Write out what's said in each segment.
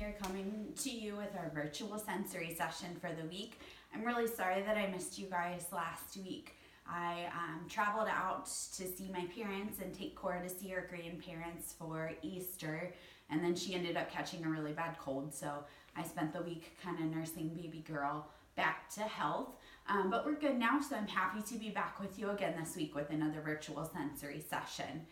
here coming to you with our virtual sensory session for the week. I'm really sorry that I missed you guys last week. I traveled out to see my parents and take Cora to see her grandparents for Easter, and then she ended up catching a really bad cold, so I spent the week kind of nursing baby girl back to health. But we're good now, so I'm happy to be back with you again this week with another virtual sensory session.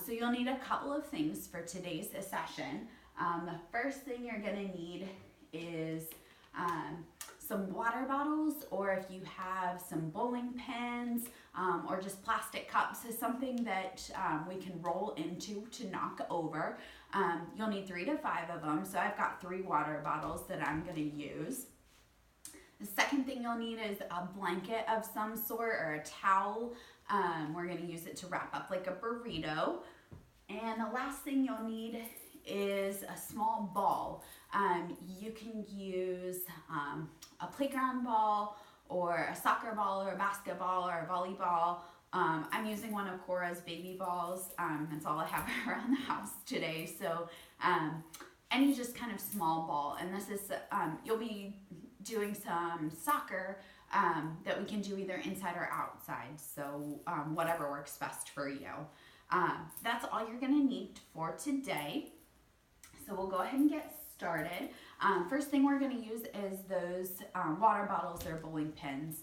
So you'll need a couple of things for today's session. The first thing you're going to need is some water bottles, or if you have some bowling pins or just plastic cups, is something that we can roll into to knock over. You'll need 3 to 5 of them, so I've got 3 water bottles that I'm going to use. The second thing you'll need is a blanket of some sort or a towel. We're going to use it to wrap up like a burrito. And the last thing you'll need is a small ball. You can use a playground ball or a soccer ball or a basketball or a volleyball. I'm using one of Cora's baby balls. That's all I have around the house today. So any just kind of small ball. And this is, you'll be doing some soccer that we can do either inside or outside. So whatever works best for you. That's all you're going to need for today. So we'll go ahead and get started. First thing we're going to use is those water bottles or bowling pins.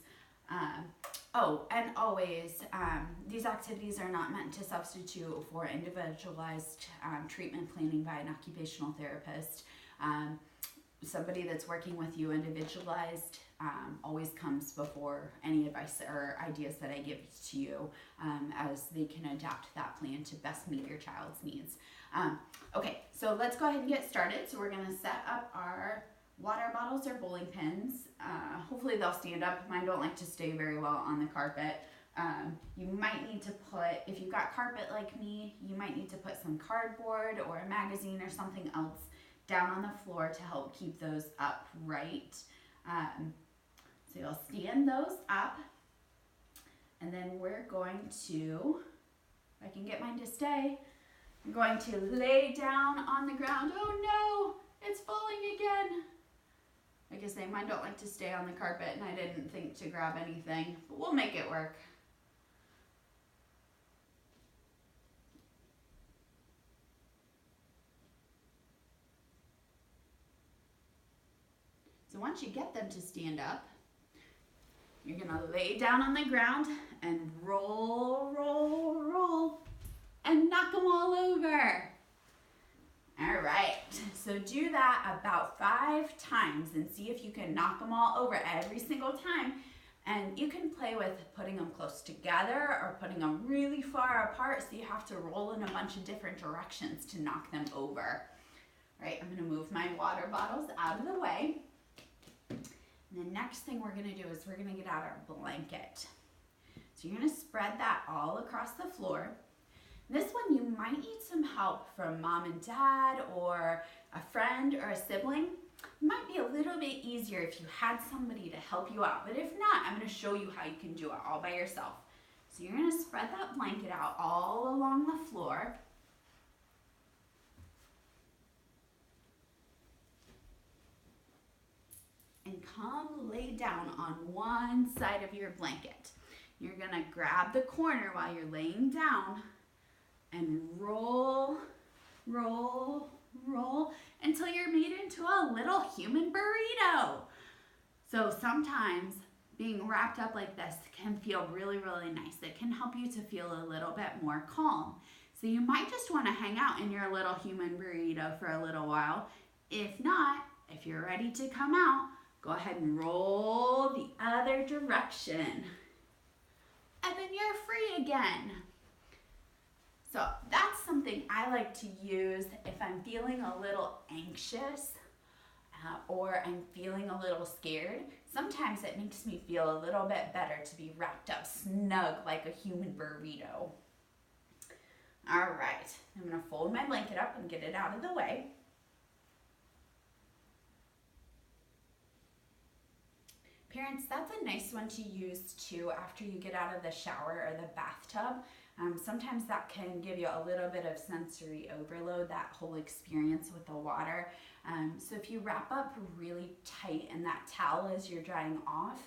And always, these activities are not meant to substitute for individualized treatment planning by an occupational therapist. Somebody that's working with you individualized always comes before any advice or ideas that I give to you, as they can adapt that plan to best meet your child's needs. Okay, so let's go ahead and get started. So we're going to set up our water bottles or bowling pins. Hopefully they'll stand up. Mine don't like to stay very well on the carpet. You might need to put, if you've got carpet like me, you might need to put some cardboard or a magazine or something else down on the floor to help keep those upright. So you'll stand those up, and then we're going to, if I can get mine to stay, I'm going to lay down on the ground. Oh no, it's falling again. Like I say, mine don't like to stay on the carpet, and I didn't think to grab anything, but we'll make it work. So once you get them to stand up, you're going to lay down on the ground and roll, roll, roll, and knock them all over. All right, so do that about 5 times and see if you can knock them all over every single time. And you can play with putting them close together or putting them really far apart, so you have to roll in a bunch of different directions to knock them over. All right, I'm going to move my water bottles out of the way. And the next thing we're going to do is we're going to get out our blanket. So you're going to spread that all across the floor. This one you might need some help from mom and dad or a friend or a sibling. It might be a little bit easier if you had somebody to help you out, but if not, I'm going to show you how you can do it all by yourself. So you're going to spread that blanket out all along the floor. And come lay down on one side of your blanket. You're going to grab the corner while you're laying down and roll, roll, roll until you're made into a little human burrito. So sometimes being wrapped up like this can feel really, really nice. It can help you to feel a little bit more calm. So you might just want to hang out in your little human burrito for a little while. If not, if you're ready to come out, go ahead and roll the other direction. And then you're free again. So that's something I like to use if I'm feeling a little anxious or I'm feeling a little scared. Sometimes it makes me feel a little bit better to be wrapped up snug like a human burrito. All right, I'm going to fold my blanket up and get it out of the way. Parents, that's a nice one to use too after you get out of the shower or the bathtub. Sometimes that can give you a little bit of sensory overload, that whole experience with the water. So if you wrap up really tight in that towel as you're drying off,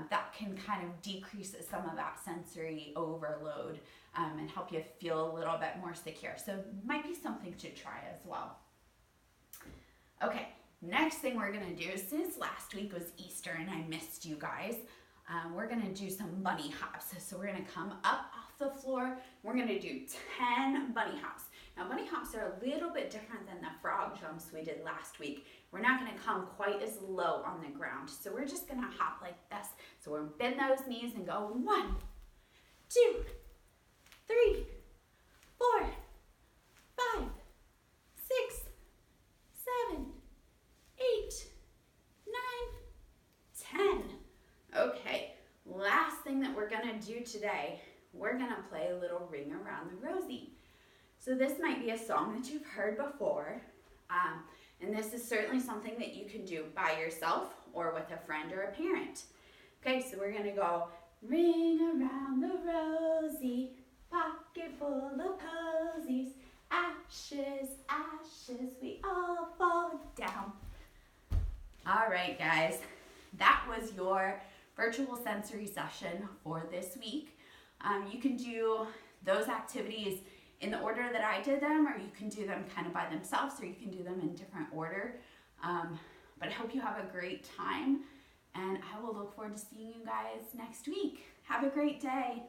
that can kind of decrease some of that sensory overload and help you feel a little bit more secure. So might be something to try as well. Okay, next thing we're gonna do, since last week was Easter and I missed you guys, we're gonna do some bunny hops. So we're gonna come up off the floor. We're gonna do 10 bunny hops. Now bunny hops are a little bit different than the frog jumps we did last week. We're not gonna come quite as low on the ground. So we're just gonna hop like this. So we're gonna bend those knees and go 1, 2, 3, 4, 5, 6, 7, 8, 9, 10. Okay, last thing that we're gonna do today, we're gonna play a little Ring Around the Rosey. So this might be a song that you've heard before, and this is certainly something that you can do by yourself or with a friend or a parent. Okay, so we're gonna go, ring around the rosy, pocket full of posies, ashes, ashes, we all fall down. All right, guys, that was your virtual sensory session for this week. You can do those activities in the order that I did them, or you can do them kind of by themselves, or you can do them in different order. But I hope you have a great time, and I will look forward to seeing you guys next week. Have a great day.